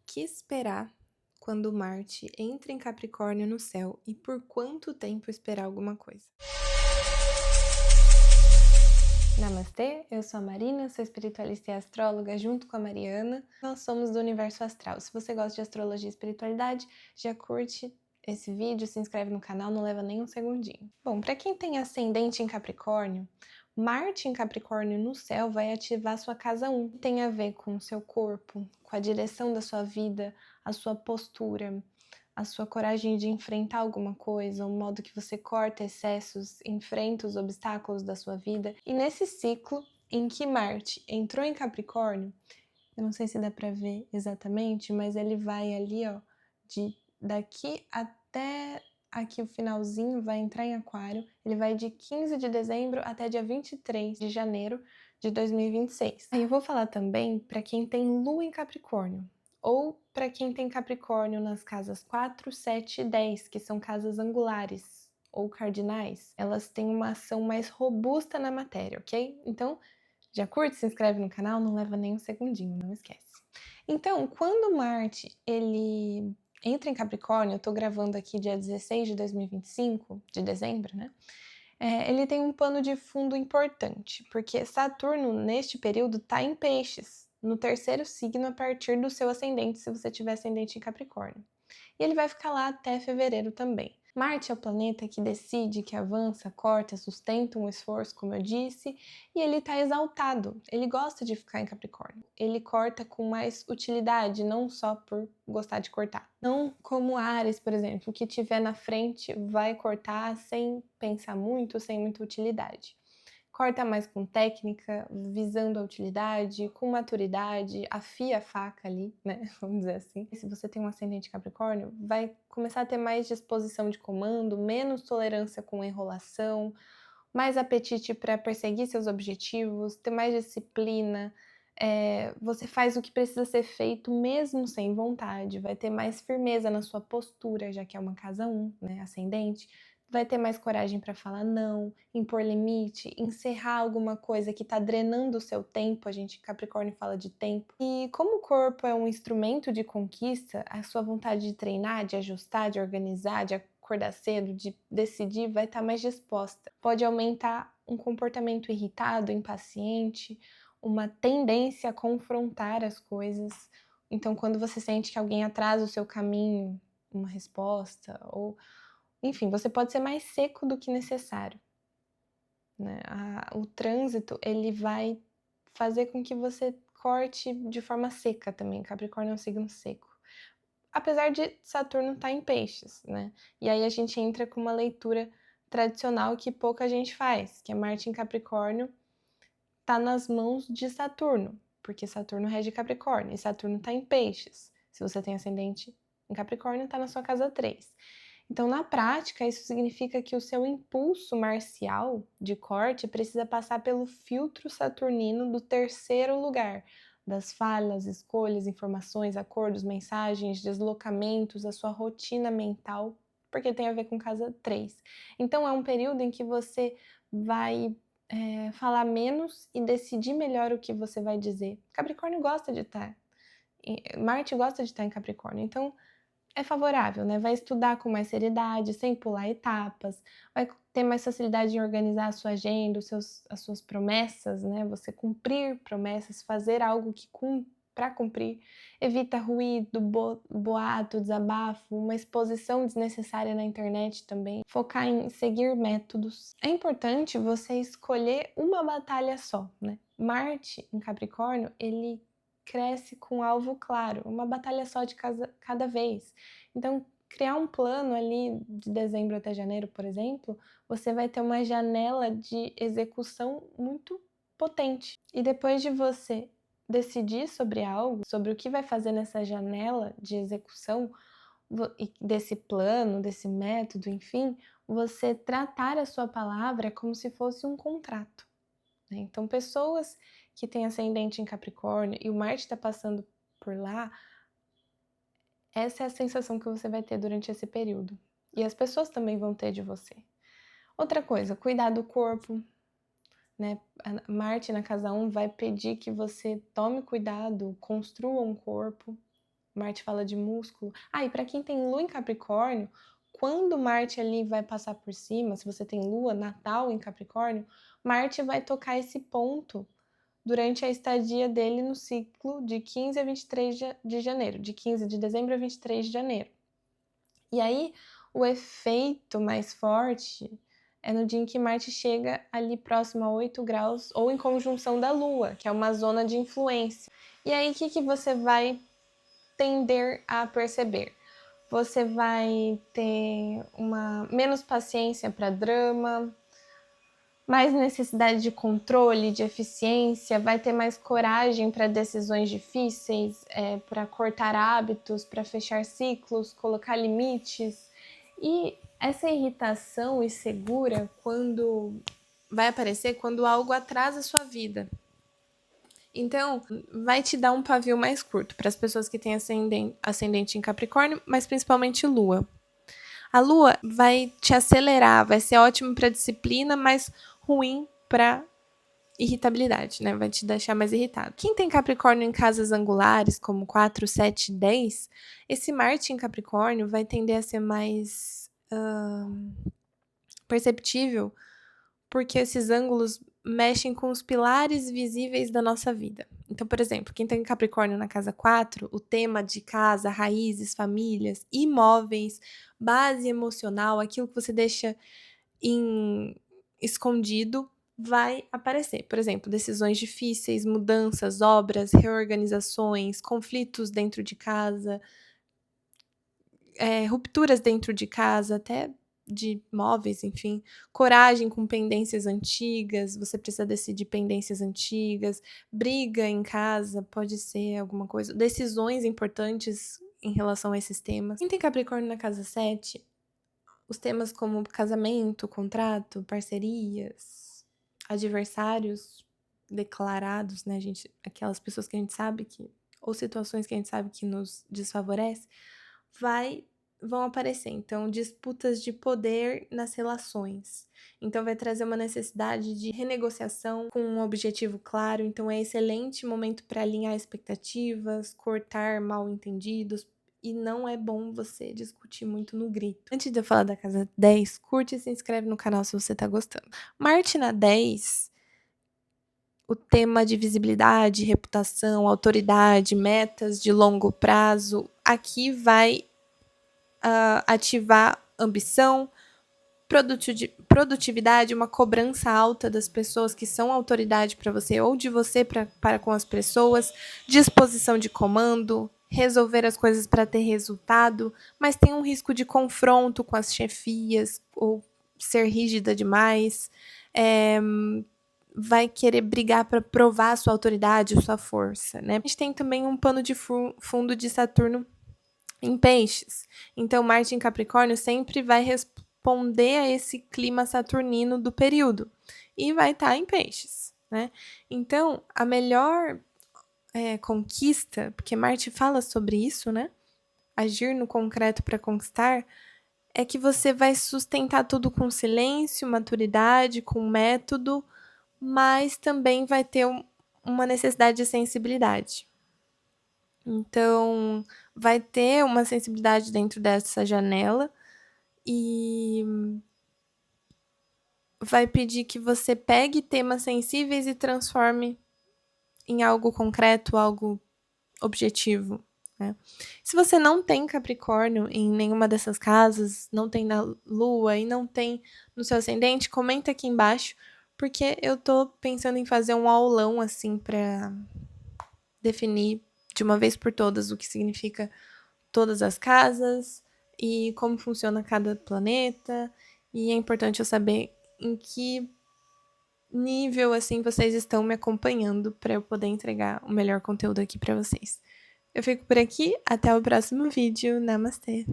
que esperar quando Marte entra em Capricórnio no céu e por quanto tempo esperar alguma coisa? Namastê, eu sou a Marina, sou espiritualista e astróloga junto com a Mariana. Nós somos do Universo Astral. Se você gosta de astrologia e espiritualidade, já curte esse vídeo, se inscreve no canal, não leva nem um segundinho. Bom, para quem tem ascendente em Capricórnio, Marte em Capricórnio no céu vai ativar sua casa 1. Tem a ver com o seu corpo, com a direção da sua vida, a sua postura, a sua coragem de enfrentar alguma coisa, o modo que você corta excessos, enfrenta os obstáculos da sua vida. E nesse ciclo em que Marte entrou em Capricórnio, eu não sei se dá para ver exatamente, mas ele vai ali, ó, daqui até aqui o finalzinho, vai entrar em Aquário. Ele vai de 15 de dezembro até dia 23 de janeiro de 2026. Aí eu vou falar também para quem tem Lua em Capricórnio, ou para quem tem Capricórnio nas casas 4, 7 e 10, que são casas angulares ou cardinais. Elas têm uma ação mais robusta na matéria, ok? Então, já curte, se inscreve no canal, não leva nem um segundinho, não esquece. Então, quando Marte, ele entra em Capricórnio, eu tô gravando aqui dia 16 de 2025, de dezembro, né? Ele tem um pano de fundo importante, porque Saturno, neste período, tá em Peixes, no terceiro signo a partir do seu ascendente, se você tiver ascendente em Capricórnio. E ele vai ficar lá até fevereiro também. Marte é o planeta que decide, que avança, corta, sustenta um esforço, como eu disse, e ele está exaltado. Ele gosta de ficar em Capricórnio. Ele corta com mais utilidade, não só por gostar de cortar. Não como Áries, por exemplo, que tiver na frente vai cortar sem pensar muito, sem muita utilidade. Corta mais com técnica, visando a utilidade, com maturidade, afia a faca ali, né? Vamos dizer assim. E se você tem um ascendente Capricórnio, vai começar a ter mais disposição de comando, menos tolerância com enrolação, mais apetite para perseguir seus objetivos, ter mais disciplina. Você faz o que precisa ser feito mesmo sem vontade, vai ter mais firmeza na sua postura, já que é uma casa 1, né, ascendente. Vai ter mais coragem para falar não, impor limite, encerrar alguma coisa que está drenando o seu tempo. A gente, Capricórnio, fala de tempo. E como o corpo é um instrumento de conquista, a sua vontade de treinar, de ajustar, de organizar, de acordar cedo, de decidir, vai estar mais disposta. Pode aumentar um comportamento irritado, impaciente, uma tendência a confrontar as coisas. Então, quando você sente que alguém atrasa o seu caminho, uma resposta, ou enfim, você pode ser mais seco do que necessário, né? O trânsito, ele vai fazer com que você corte de forma seca também. Capricórnio é um signo seco. Apesar de Saturno estar em peixes, né? E aí a gente entra com uma leitura tradicional que pouca gente faz, que é Marte em Capricórnio tá nas mãos de Saturno, porque Saturno rege Capricórnio e Saturno está em peixes. Se você tem ascendente em Capricórnio, está na sua casa 3. Então, na prática, isso significa que o seu impulso marcial de corte precisa passar pelo filtro saturnino do terceiro lugar, das falhas, escolhas, informações, acordos, mensagens, deslocamentos, a sua rotina mental, porque tem a ver com casa 3. Então, é um período em que você vai falar menos e decidir melhor o que você vai dizer. Capricórnio gosta de estar, Marte gosta de estar em Capricórnio, então é favorável, né? Vai estudar com mais seriedade, sem pular etapas, vai ter mais facilidade em organizar a sua agenda, as suas promessas, né? Você cumprir promessas, fazer algo que para cumprir, evita ruído, boato, desabafo, uma exposição desnecessária na internet também, focar em seguir métodos. É importante você escolher uma batalha só, né? Marte em Capricórnio, ele cresce com alvo claro, uma batalha só de cada vez. Então, criar um plano ali de dezembro até janeiro, por exemplo, você vai ter uma janela de execução muito potente. E depois de você decidir sobre algo, sobre o que vai fazer nessa janela de execução, desse plano, desse método, enfim, você tratar a sua palavra como se fosse um contrato, né? Então, pessoas que têm ascendente em Capricórnio e o Marte está passando por lá, essa é a sensação que você vai ter durante esse período. E as pessoas também vão ter de você. Outra coisa, cuidar do corpo, né? Marte na casa 1 vai pedir que você tome cuidado, construa um corpo, Marte fala de músculo. E para quem tem Lua em Capricórnio, quando Marte ali vai passar por cima, se você tem Lua natal em Capricórnio, Marte vai tocar esse ponto durante a estadia dele no ciclo de 15 a 23 de janeiro, de 15 de dezembro a 23 de janeiro. E aí, o efeito mais forte é no dia em que Marte chega ali próximo a 8 graus ou em conjunção da Lua, que é uma zona de influência. E aí, o que você vai tender a perceber? Você vai ter menos paciência para drama, mais necessidade de controle, de eficiência, vai ter mais coragem para decisões difíceis, para cortar hábitos, para fechar ciclos, colocar limites. E essa irritação insegura vai aparecer quando algo atrasa a sua vida. Então, vai te dar um pavio mais curto para as pessoas que têm ascendente em Capricórnio, mas principalmente Lua. A Lua vai te acelerar, vai ser ótimo para disciplina, mas ruim para irritabilidade, né? Vai te deixar mais irritado. Quem tem Capricórnio em casas angulares, como 4, 7, 10, esse Marte em Capricórnio vai tender a ser mais perceptível, porque esses ângulos mexem com os pilares visíveis da nossa vida. Então, por exemplo, quem tem Capricórnio na casa 4, o tema de casa, raízes, famílias, imóveis, base emocional, aquilo que você deixa escondido, vai aparecer. Por exemplo, decisões difíceis, mudanças, obras, reorganizações, conflitos dentro de casa, rupturas dentro de casa, até de móveis, enfim, coragem com pendências antigas, você precisa decidir pendências antigas, briga em casa, pode ser alguma coisa, decisões importantes em relação a esses temas. Quem tem Capricórnio na casa 7, os temas como casamento, contrato, parcerias, adversários declarados, né, aquelas pessoas que a gente sabe ou situações que a gente sabe que nos desfavorece, vão aparecer. Então, disputas de poder nas relações. Então, vai trazer uma necessidade de renegociação com um objetivo claro. Então, é excelente momento para alinhar expectativas, cortar mal-entendidos. E não é bom você discutir muito no grito. Antes de eu falar da casa 10, curte e se inscreve no canal se você tá gostando. Marte na 10, o tema de visibilidade, reputação, autoridade, metas de longo prazo, aqui vai ativar ambição, produtividade, uma cobrança alta das pessoas que são autoridade para você ou de você para com as pessoas, disposição de comando, resolver as coisas para ter resultado, mas tem um risco de confronto com as chefias ou ser rígida demais, vai querer brigar para provar a sua autoridade, a sua força, né? A gente tem também um pano de fundo de Saturno em Peixes. Então, Marte em Capricórnio sempre vai responder a esse clima saturnino do período e vai estar em Peixes, né? Então, a melhor conquista, porque Marte fala sobre isso, né? Agir no concreto para conquistar, é que você vai sustentar tudo com silêncio, maturidade, com método, mas também vai ter uma necessidade de sensibilidade. Então, vai ter uma sensibilidade dentro dessa janela e vai pedir que você pegue temas sensíveis e transforme em algo concreto, algo objetivo, né? Se você não tem Capricórnio em nenhuma dessas casas, não tem na Lua e não tem no seu ascendente, comenta aqui embaixo, porque eu tô pensando em fazer um aulão assim para definir de uma vez por todas o que significa todas as casas e como funciona cada planeta. E é importante eu saber em que nível assim vocês estão me acompanhando para eu poder entregar o melhor conteúdo aqui para vocês. Eu fico por aqui, até o próximo vídeo. Namastê!